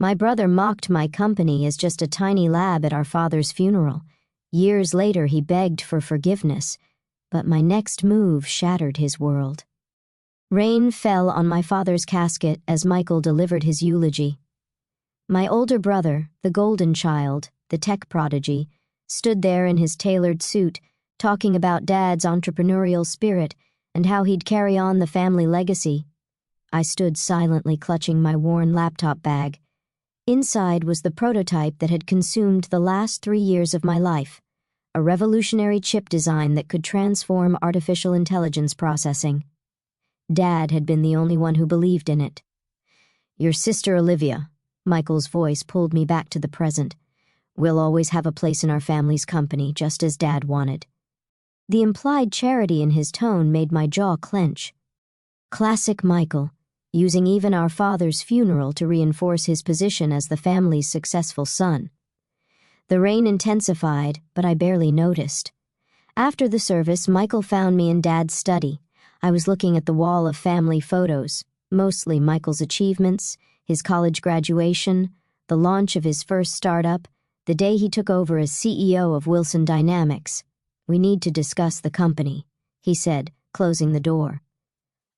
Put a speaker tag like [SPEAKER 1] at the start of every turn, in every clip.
[SPEAKER 1] My brother mocked my company as just a tiny lab at our father's funeral. Years later, he begged for forgiveness, but my next move shattered his world. Rain fell on my father's casket as Michael delivered his eulogy. My older brother, the golden child, the tech prodigy, stood there in his tailored suit, talking about Dad's entrepreneurial spirit and how he'd carry on the family legacy. I stood silently clutching my worn laptop bag. Inside was the prototype that had consumed the last 3 years of my life, a revolutionary chip design that could transform artificial intelligence processing. Dad had been the only one who believed in it. "Your sister Olivia," Michael's voice pulled me back to the present, "will always have a place in our family's company, just as Dad wanted." The implied charity in his tone made my jaw clench. Classic Michael, using even our father's funeral to reinforce his position as the family's successful son. The rain intensified, but I barely noticed. After the service, Michael found me in Dad's study. I was looking at the wall of family photos, mostly Michael's achievements, his college graduation, the launch of his first startup, the day he took over as CEO of Wilson Dynamics. "We need to discuss the company," he said, closing the door.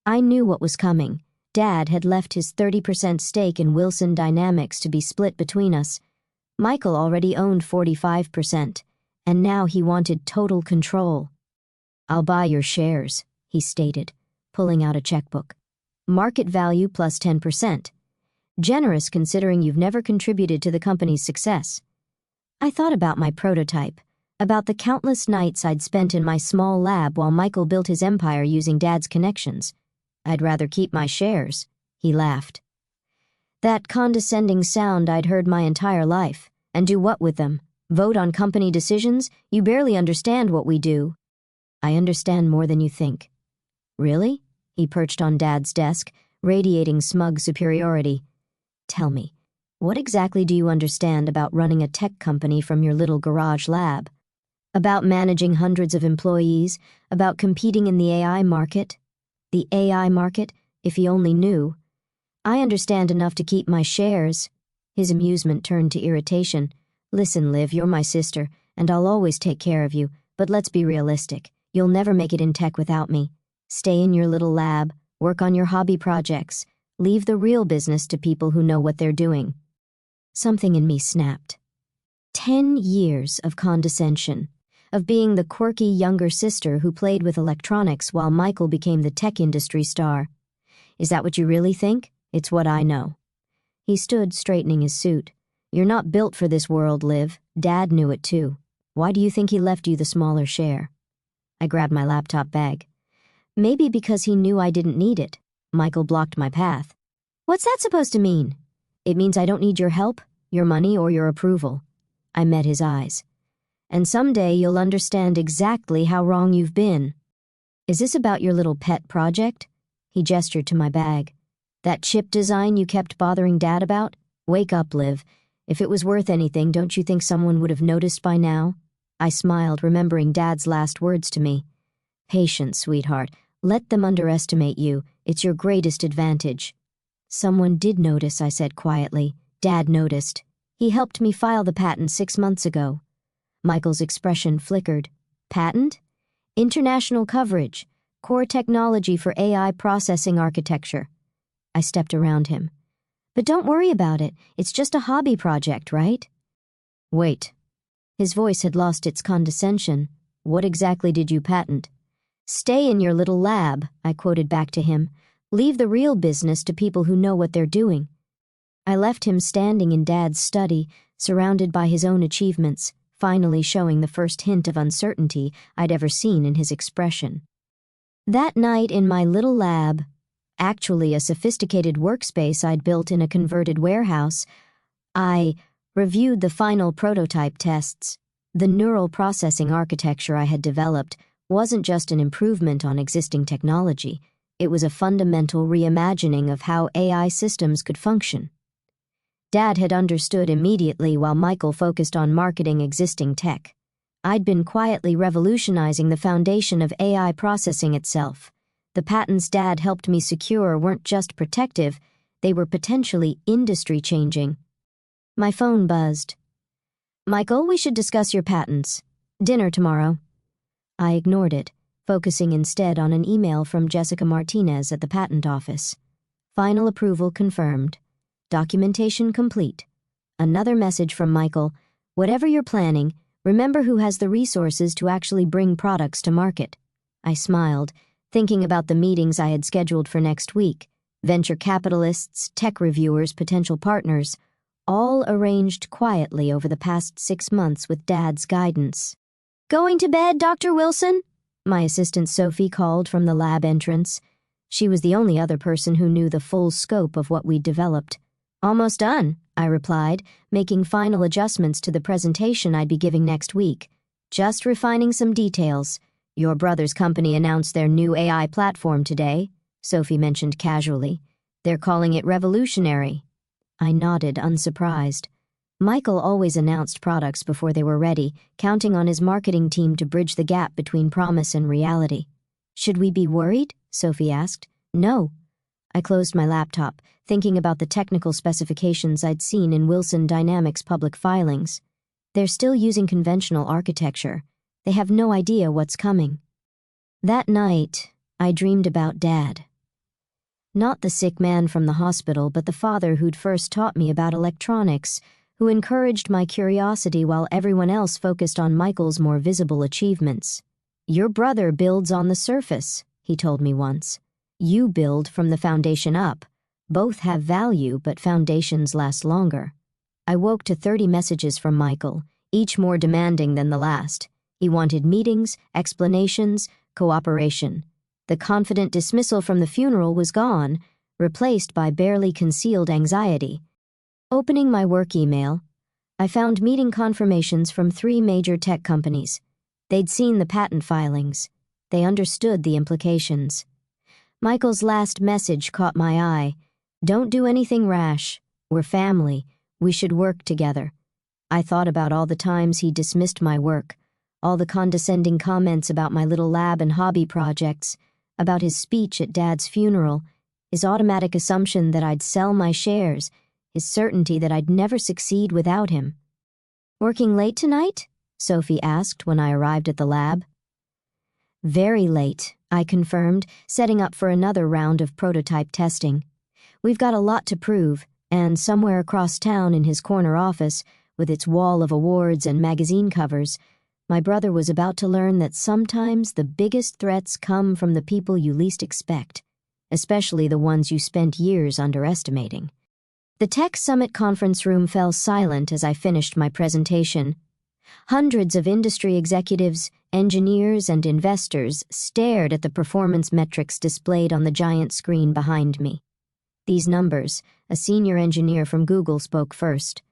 [SPEAKER 1] I knew what was coming. Dad had left his 30% stake in Wilson Dynamics to be split between us. Michael already owned 45%, and now he wanted total control. "I'll buy your shares," he stated, pulling out a checkbook. "Market value plus 10%. Generous considering you've never contributed to the company's success." I thought about my prototype, about the countless nights I'd spent in my small lab while Michael built his empire using Dad's connections. "I'd rather keep my shares," he laughed. That condescending sound I'd heard my entire life. "And do what with them? Vote on company decisions? You barely understand what we do." "I understand more than you think." "Really?" He perched on Dad's desk, radiating smug superiority. "Tell me, what exactly do you understand about running a tech company from your little garage lab? About managing hundreds of employees? About competing in the AI market?" The AI market, if he only knew. "I understand enough to keep my shares." His amusement turned to irritation. "Listen, Liv, you're my sister, and I'll always take care of you, but let's be realistic. You'll never make it in tech without me. Stay in your little lab, work on your hobby projects, leave the real business to people who know what they're doing." Something in me snapped. 10 years of condescension, of being the quirky younger sister who played with electronics while Michael became the tech industry star. "Is that what you really think? It's what I know." He stood straightening his suit. "You're not built for this world, Liv. Dad knew it too. Why do you think he left you the smaller share?" I grabbed my laptop bag. "Maybe because he knew I didn't need it." Michael blocked my path. "What's that supposed to mean?" "It means I don't need your help, your money, or your approval." I met his eyes. "And someday you'll understand exactly how wrong you've been." "Is this about your little pet project?" He gestured to my bag. "That chip design you kept bothering Dad about? Wake up, Liv. If it was worth anything, don't you think someone would have noticed by now?" I smiled, remembering Dad's last words to me. "Patience, sweetheart. Let them underestimate you. It's your greatest advantage." "Someone did notice," I said quietly. "Dad noticed. He helped me file the patent 6 months ago." Michael's expression flickered. "Patent?" "International coverage. Core technology for AI processing architecture." I stepped around him. "But don't worry about it. It's just a hobby project, right?" "Wait." His voice had lost its condescension. "What exactly did you patent?" "Stay in your little lab," I quoted back to him. "Leave the real business to people who know what they're doing." I left him standing in Dad's study, surrounded by his own achievements, finally showing the first hint of uncertainty I'd ever seen in his expression. That night in my little lab, actually a sophisticated workspace I'd built in a converted warehouse, I reviewed the final prototype tests. The neural processing architecture I had developed wasn't just an improvement on existing technology, it was a fundamental reimagining of how AI systems could function. Dad had understood immediately while Michael focused on marketing existing tech. I'd been quietly revolutionizing the foundation of AI processing itself. The patents Dad helped me secure weren't just protective, they were potentially industry-changing, My phone buzzed. Michael, we should discuss your patents. Dinner tomorrow. I ignored it, focusing instead on an email from Jessica Martinez at the patent office. Final approval confirmed. Documentation complete. Another message from Michael. Whatever you're planning, remember who has the resources to actually bring products to market. I smiled, thinking about the meetings I had scheduled for next week. Venture capitalists, tech reviewers, potential partners, all arranged quietly over the past 6 months with Dad's guidance. Going to bed, Dr. Wilson? My assistant Sophie called from the lab entrance. She was the only other person who knew the full scope of what we'd developed. Almost done, I replied, making final adjustments to the presentation I'd be giving next week. Just refining some details. Your brother's company announced their new AI platform today, Sophie mentioned casually. They're calling it revolutionary. I nodded, unsurprised. Michael always announced products before they were ready, counting on his marketing team to bridge the gap between promise and reality. Should we be worried? Sophie asked. No. I closed my laptop, thinking about the technical specifications I'd seen in Wilson Dynamics' public filings. They're still using conventional architecture. They have no idea what's coming. That night, I dreamed about Dad. Not the sick man from the hospital, but the father who'd first taught me about electronics, who encouraged my curiosity while everyone else focused on Michael's more visible achievements. Your brother builds on the surface, he told me once. You build from the foundation up. Both have value, but foundations last longer. I woke to 30 messages from Michael, each more demanding than the last. He wanted meetings, explanations, cooperation. The confident dismissal from the funeral was gone, replaced by barely concealed anxiety. Opening my work email, I found meeting confirmations from 3 major tech companies. They'd seen the patent filings. They understood the implications. Michael's last message caught my eye. Don't do anything rash. We're family. We should work together. I thought about all the times he dismissed my work, all the condescending comments about my little lab and hobby projects, about his speech at Dad's funeral, his automatic assumption that I'd sell my shares, his certainty that I'd never succeed without him. Working late tonight? Sophie asked when I arrived at the lab. Very late, I confirmed, setting up for another round of prototype testing. We've got a lot to prove, and somewhere across town in his corner office, with its wall of awards and magazine covers, my brother was about to learn that sometimes the biggest threats come from the people you least expect, especially the ones you spent years underestimating. The Tech Summit conference room fell silent as I finished my presentation. Hundreds of industry executives, engineers, and investors stared at the performance metrics displayed on the giant screen behind me. These numbers, a senior engineer from Google spoke first.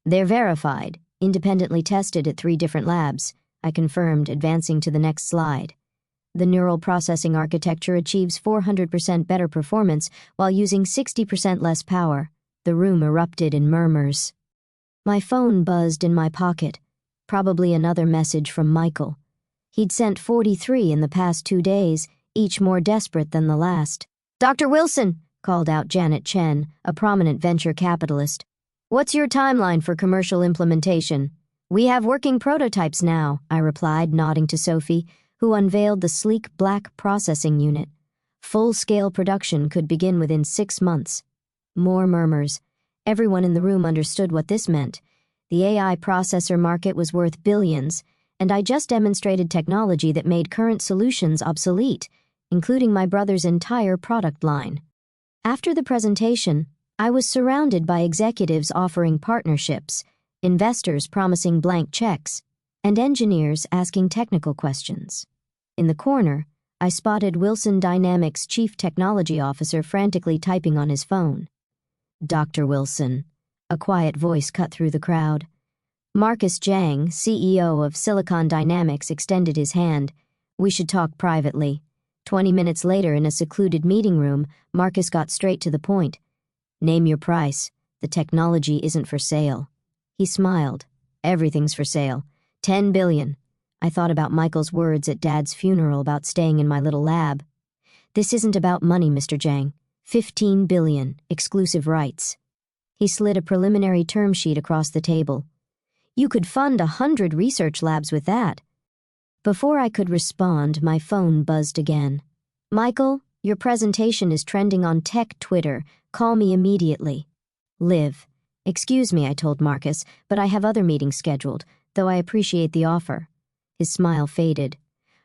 [SPEAKER 1] They're verified, independently tested at 3 different labs, I confirmed, advancing to the next slide. The neural processing architecture achieves 400% better performance while using 60% less power. The room erupted in murmurs. My phone buzzed in my pocket, probably another message from Michael. He'd sent 43 in the past 2 days, each more desperate than the last. Dr. Wilson, called out Janet Chen, a prominent venture capitalist. What's your timeline for commercial implementation? We have working prototypes now, I replied, nodding to Sophie, who unveiled the sleek black processing unit. Full-scale production could begin within 6 months. More murmurs. Everyone in the room understood what this meant. The AI processor market was worth billions, and I just demonstrated technology that made current solutions obsolete, including my brother's entire product line. After the presentation, I was surrounded by executives offering partnerships, investors promising blank checks, and engineers asking technical questions. In the corner, I spotted Wilson Dynamics' chief technology officer frantically typing on his phone. Dr. Wilson, a quiet voice cut through the crowd. Marcus Zhang, CEO of Silicon Dynamics, extended his hand. We should talk privately. 20 minutes later, in a secluded meeting room, Marcus got straight to the point. Name your price. The technology isn't for sale. He smiled. Everything's for sale. 10 billion. I thought about Michael's words at Dad's funeral about staying in my little lab. This isn't about money, Mr. Zhang. 15 billion, exclusive rights. He slid a preliminary term sheet across the table. You could fund 100 research labs with that. Before I could respond, my phone buzzed again. Michael, your presentation is trending on tech Twitter. Call me immediately. Liv. Excuse me, I told Marcus, but I have other meetings scheduled, though I appreciate the offer. His smile faded.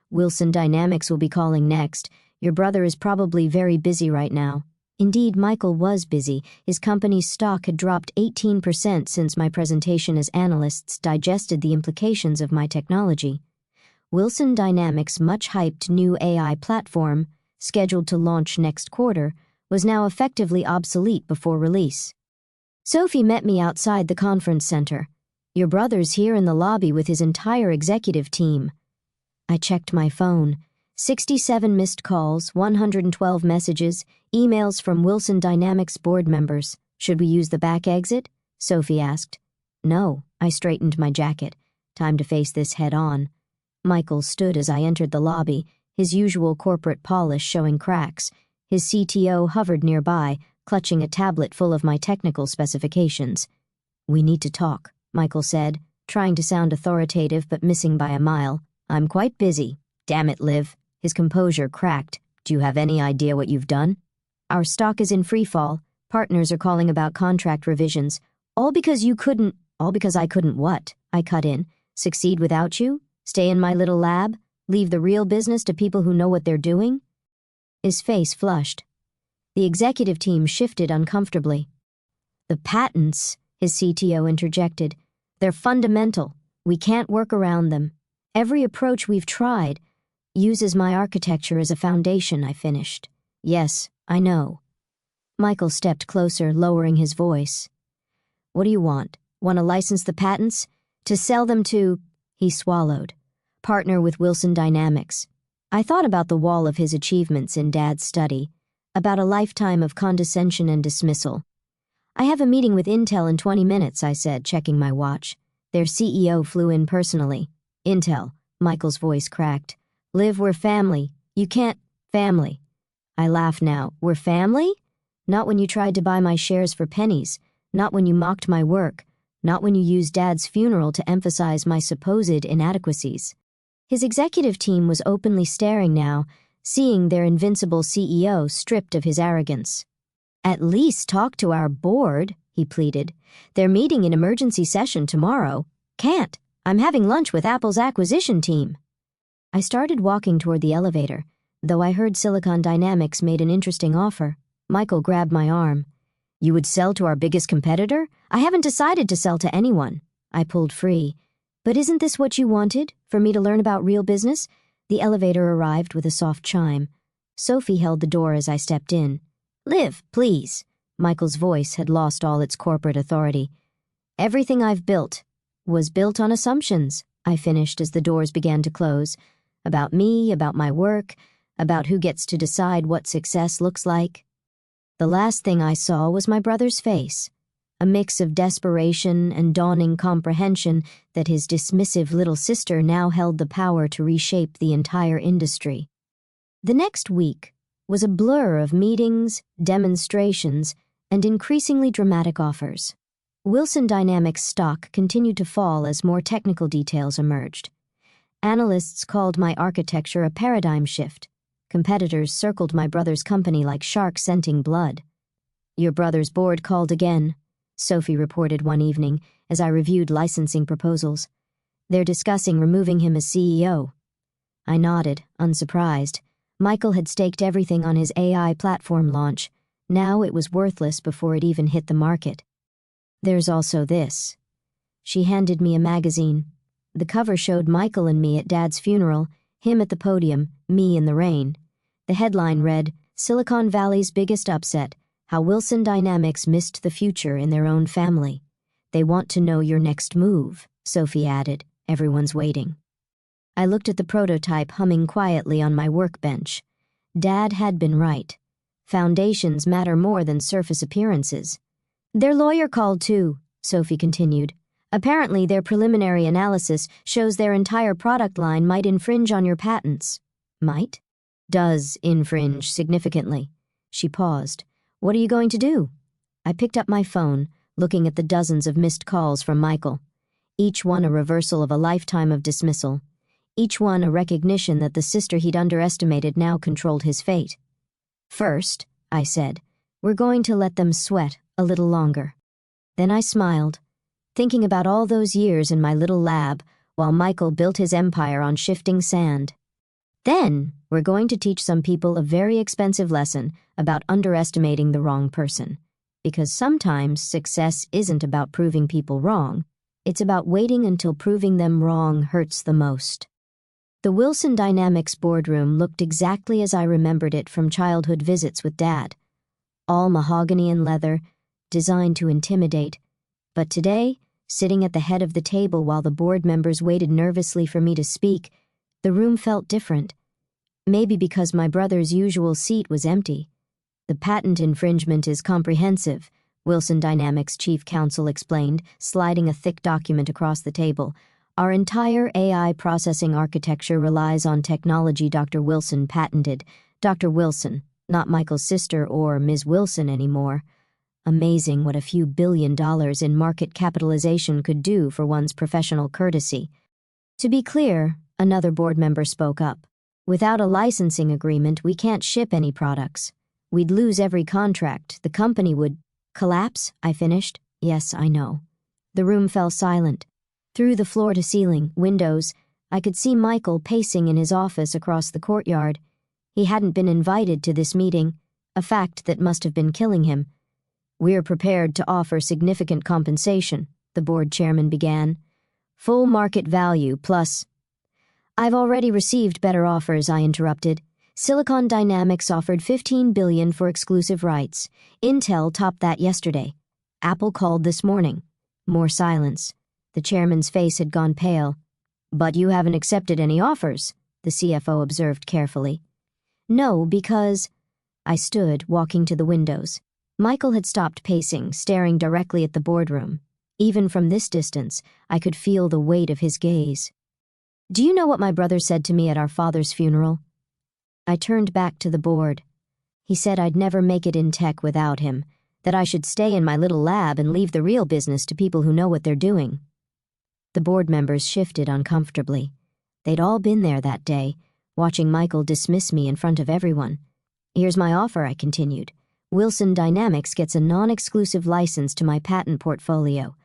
[SPEAKER 1] Wilson Dynamics will be calling next. Your brother is probably very busy right now. Indeed, Michael was busy. His company's stock had dropped 18% since my presentation as analysts digested the implications of my technology. Wilson Dynamics' much-hyped new AI platform, scheduled to launch next quarter, was now effectively obsolete before release. Sophie met me outside the conference center. Your brother's here in the lobby with his entire executive team. I checked my phone. 67 missed calls, 112 messages, emails from Wilson Dynamics board members. Should we use the back exit? Sophie asked. No, I straightened my jacket. Time to face this head on. Michael stood as I entered the lobby, his usual corporate polish showing cracks. His CTO hovered nearby, clutching a tablet full of my technical specifications. We need to talk, Michael said, trying to sound authoritative but missing by a mile. I'm quite busy. Damn it, Liv. His composure cracked. Do you have any idea what you've done? Our stock is in free fall. Partners are calling about contract revisions. All because I couldn't what? I cut in. Succeed without you? Stay in my little lab? Leave the real business to people who know what they're doing? His face flushed. The executive team shifted uncomfortably. The patents, his CTO interjected. They're fundamental. We can't work around them. Every approach we've tried uses my architecture as a foundation, I finished. Yes, I know. Michael stepped closer, lowering his voice. What do you want? Want to license the patents? To sell them to, he swallowed, partner with Wilson Dynamics. I thought about the wall of his achievements in Dad's study, about a lifetime of condescension and dismissal. I have a meeting with Intel in 20 minutes, I said, checking my watch. Their CEO flew in personally. Intel, Michael's voice cracked. Liv, we're family. You can't, family. I laugh now. We're family? Not when you tried to buy my shares for pennies. Not when you mocked my work. Not when you used Dad's funeral to emphasize my supposed inadequacies. His executive team was openly staring now, seeing their invincible CEO stripped of his arrogance. At least talk to our board, he pleaded. They're meeting in emergency session tomorrow. Can't. I'm having lunch with Apple's acquisition team. I started walking toward the elevator, though I heard Silicon Dynamics made an interesting offer. Michael grabbed my arm. You would sell to our biggest competitor? I haven't decided to sell to anyone. I pulled free. But isn't this what you wanted, for me to learn about real business? The elevator arrived with a soft chime. Sophie held the door as I stepped in. Liv, please. Michael's voice had lost all its corporate authority. Everything I've built was built on assumptions, I finished as the doors began to close. About me, about my work, about who gets to decide what success looks like. The last thing I saw was my brother's face, a mix of desperation and dawning comprehension that his dismissive little sister now held the power to reshape the entire industry. The next week was a blur of meetings, demonstrations, and increasingly dramatic offers. Wilson Dynamics stock continued to fall as more technical details emerged. Analysts called my architecture a paradigm shift. Competitors circled my brother's company like sharks scenting blood. Your brother's board called again, Sophie reported one evening as I reviewed licensing proposals. They're discussing removing him as CEO. I nodded, unsurprised. Michael had staked everything on his AI platform launch. Now it was worthless before it even hit the market. There's also this. She handed me a magazine. The cover showed Michael and me at Dad's funeral, him at the podium, me in the rain. The headline read, Silicon Valley's Biggest Upset, How Wilson Dynamics Missed the Future in Their Own Family. They want to know your next move, Sophie added. Everyone's waiting. I looked at the prototype humming quietly on my workbench. Dad had been right. Foundations matter more than surface appearances. Their lawyer called too, Sophie continued. Apparently their preliminary analysis shows their entire product line might infringe on your patents. Might? Does infringe significantly. She paused. What are you going to do? I picked up my phone, looking at the dozens of missed calls from Michael. Each one a reversal of a lifetime of dismissal. Each one a recognition that the sister he'd underestimated now controlled his fate. "First," I said, "we're going to let them sweat a little longer." Then I smiled, thinking about all those years in my little lab while Michael built his empire on shifting sand. "Then, we're going to teach some people a very expensive lesson about underestimating the wrong person. Because sometimes success isn't about proving people wrong, it's about waiting until proving them wrong hurts the most." The Wilson Dynamics boardroom looked exactly as I remembered it from childhood visits with Dad. All mahogany and leather, designed to intimidate. But today, sitting at the head of the table while the board members waited nervously for me to speak, the room felt different. Maybe because my brother's usual seat was empty. "The patent infringement is comprehensive," Wilson Dynamics chief counsel explained, sliding a thick document across the table. "Our entire AI processing architecture relies on technology Dr. Wilson patented." Dr. Wilson, not Michael's sister or Ms. Wilson anymore. Amazing what a few $1 billion in market capitalization could do for one's professional courtesy. "To be clear," another board member spoke up, "without a licensing agreement, we can't ship any products. We'd lose every contract. The company would collapse," I finished. "Yes, I know." The room fell silent. Through the floor-to-ceiling windows, I could see Michael pacing in his office across the courtyard. He hadn't been invited to this meeting, a fact that must have been killing him. "We're prepared to offer significant compensation," the board chairman began. "Full market value plus—" "I've already received better offers," I interrupted. "Silicon Dynamics offered $15 billion for exclusive rights. Intel topped that yesterday. Apple called this morning." More silence. The chairman's face had gone pale. "But you haven't accepted any offers," the CFO observed carefully. "No, because—" I stood, walking to the windows. Michael had stopped pacing, staring directly at the boardroom. Even from this distance, I could feel the weight of his gaze. "Do you know what my brother said to me at our father's funeral?" I turned back to the board. "He said I'd never make it in tech without him, that I should stay in my little lab and leave the real business to people who know what they're doing." The board members shifted uncomfortably. They'd all been there that day, watching Michael dismiss me in front of everyone. "Here's my offer," I continued. "Wilson Dynamics gets a non-exclusive license to my patent portfolio.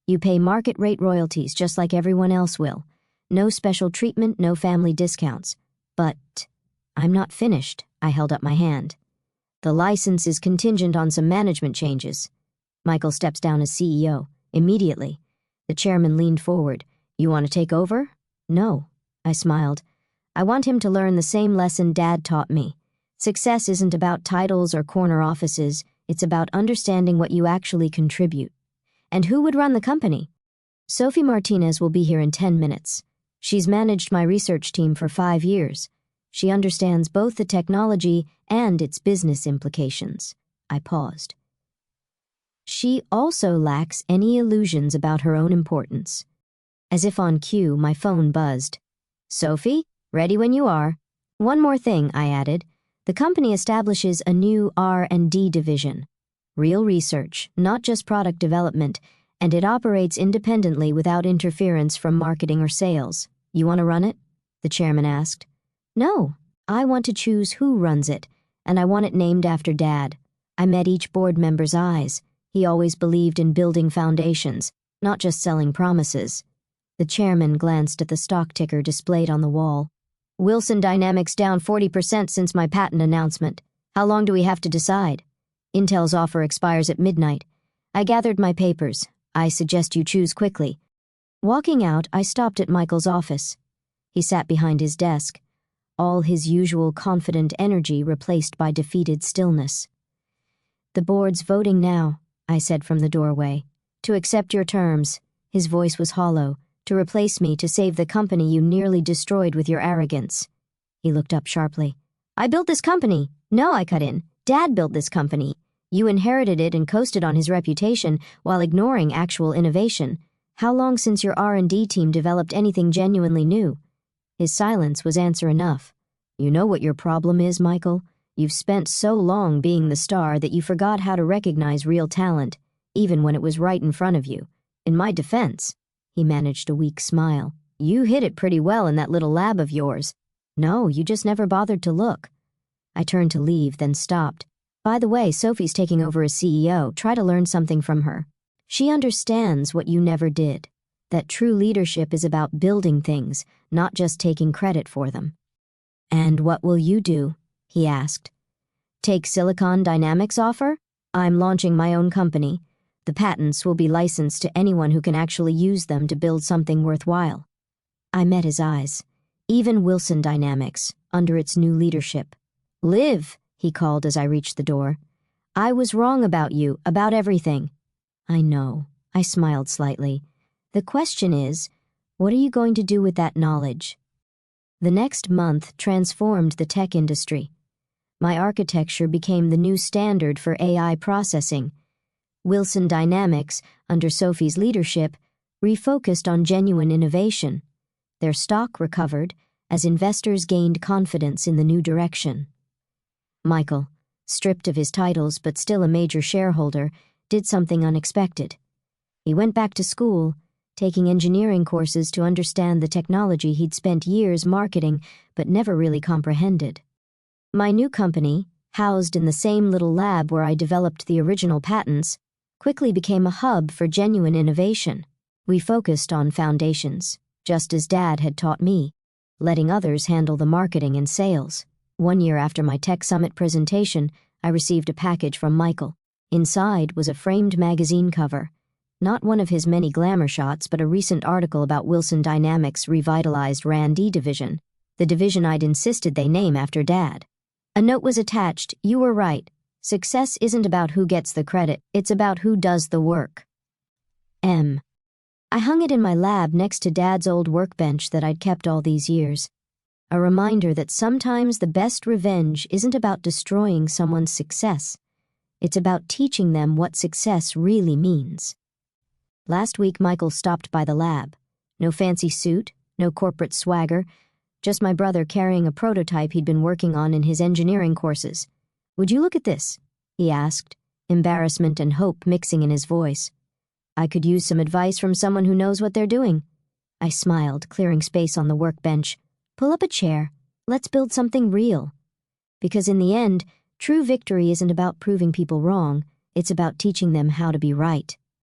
[SPEAKER 1] You pay market rate royalties just like everyone else will. No special treatment, no family discounts. But I'm not finished," I held up my hand. "The license is contingent on some management changes." Michael steps down as CEO. Immediately. The chairman leaned forward. "You want to take over?" "No," I smiled. "I want him to learn the same lesson Dad taught me. Success isn't about titles or corner offices. It's about understanding what you actually contribute." "And who would run the company?" "Sophie Martinez will be here in 10 minutes. She's managed my research team for 5 years. She understands both the technology and its business implications." I paused. "She also lacks any illusions about her own importance." As if on cue, my phone buzzed. "Sophie, ready when you are." "One more thing," I added. "The company establishes a new R&D division. Real research, not just product development, and it operates independently without interference from marketing or sales. You want to run it?" the chairman asked. "No, I want to choose who runs it, and I want it named after Dad." I met each board member's eyes. He always believed in building foundations, not just selling promises. The chairman glanced at the stock ticker displayed on the wall. "Wilson Dynamics down 40% since my patent announcement. How long do we have to decide?" "Intel's offer expires at midnight." I gathered my papers. "I suggest you choose quickly." Walking out, I stopped at Michael's office. He sat behind his desk, all his usual confident energy replaced by defeated stillness. "The board's voting now," I said from the doorway. "To accept your terms," his voice was hollow, "to replace me to save the company you nearly destroyed with your arrogance." He looked up sharply. "I built this company." "No," I cut in. "Dad built this company. You inherited it and coasted on his reputation while ignoring actual innovation. How long since your R&D team developed anything genuinely new?" His silence was answer enough. "You know what your problem is, Michael? You've spent so long being the star that you forgot how to recognize real talent. even when it was right in front of you. In my defense, he managed a weak smile. You hid it pretty well in that little lab of yours. No, you just never bothered to look. I turned to leave, then stopped. By the way, Sophie's taking over as CEO. Try to learn something from her. She understands what you never did. That true leadership is about building things, not just taking credit for them. And what will you do? He asked. Take Silicon Dynamics' offer? I'm launching my own company. The patents will be licensed to anyone who can actually use them to build something worthwhile. I met his eyes. Even Wilson Dynamics, under its new leadership. Liv, he called as I reached the door. I was wrong about you, about everything. I know. I smiled slightly. The question is, what are you going to do with that knowledge? The next month transformed the tech industry. My architecture became the new standard for AI processing. Wilson Dynamics, under Sophie's leadership, refocused on genuine innovation. Their stock recovered as investors gained confidence in the new direction. Michael, stripped of his titles but still a major shareholder, did something unexpected. He went back to school, taking engineering courses to understand the technology he'd spent years marketing but never really comprehended. My new company, housed in the same little lab where I developed the original patents, quickly became a hub for genuine innovation. We focused on foundations, just as Dad had taught me, letting others handle the marketing and sales. 1 year after my Tech Summit presentation, I received a package from Michael. Inside was a framed magazine cover. Not one of his many glamour shots, but a recent article about Wilson Dynamics' revitalized R&D division, the division I'd insisted they name after Dad. A note was attached. You were right. Success isn't about who gets the credit, it's about who does the work. I hung it in my lab next to Dad's old workbench that I'd kept all these years. A reminder that sometimes the best revenge isn't about destroying someone's success. It's about teaching them what success really means. Last week, Michael stopped by the lab. No fancy suit, no corporate swagger, just my brother carrying a prototype he'd been working on in his engineering courses. Would you look at this? He asked, embarrassment and hope mixing in his voice. I could use some advice from someone who knows what they're doing. I smiled, clearing space on the workbench. Pull up a chair. Let's build something real. Because in the end, true victory isn't about proving people wrong, it's about teaching them how to be right.